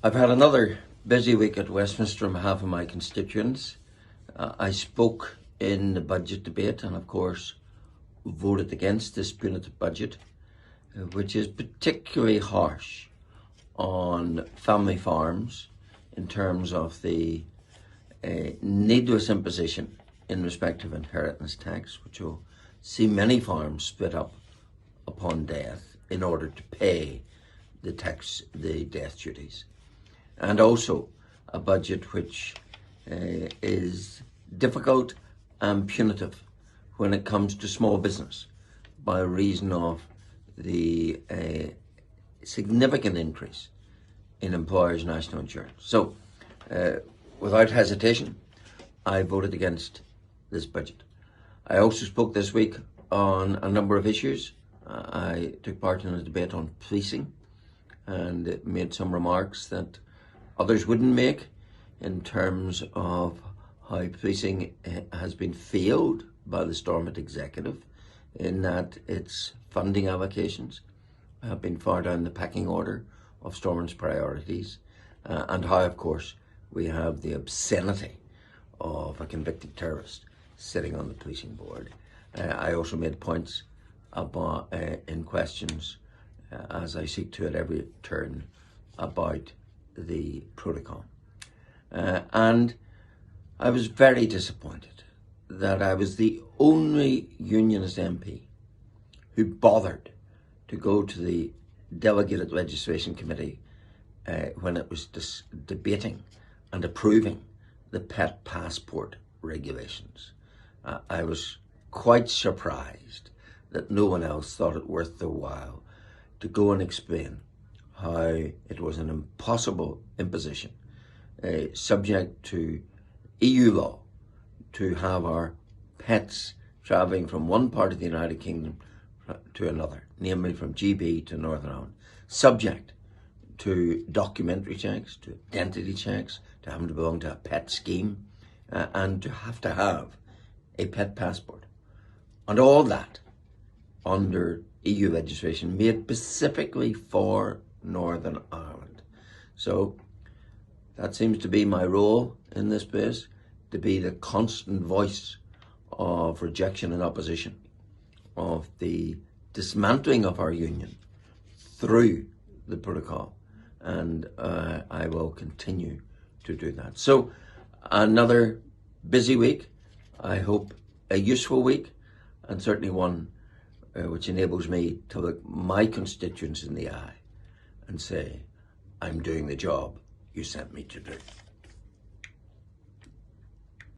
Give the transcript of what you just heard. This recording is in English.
I've had another busy week at Westminster on behalf of my constituents. I spoke in the budget debate and, of course, voted against this punitive budget, which is particularly harsh on family farms in terms of the needless imposition in respect of inheritance tax, which will see many farms split up upon death in order to pay the death duties. And also a budget which is difficult and punitive when it comes to small business by reason of the significant increase in employers' national insurance. So, without hesitation, I voted against this budget. I also spoke this week on a number of issues. I took part in a debate on policing and made some remarks that others wouldn't make in terms of how policing has been failed by the Stormont executive, in that its funding allocations have been far down the pecking order of Stormont's priorities, and how, of course, we have the obscenity of a convicted terrorist sitting on the policing board. I also made points about, in questions, as I seek to at every turn, about the protocol. And I was very disappointed that I was the only Unionist MP who bothered to go to the delegated legislation committee when it was debating and approving the pet passport regulations. I was quite surprised that no one else thought it worth their while to go and explain how it was an impossible imposition, subject to EU law, to have our pets travelling from one part of the United Kingdom to another, namely from GB to Northern Ireland, subject to documentary checks, to identity checks, to having to belong to a pet scheme, and to have a pet passport. And all that under EU legislation made specifically for Northern Ireland. So that seems to be my role in this place, to be the constant voice of rejection and opposition of the dismantling of our union through the protocol, and I will continue to do that. So another busy week, I hope a useful week, and certainly one which enables me to look my constituents in the eye and say, I'm doing the job you sent me to do.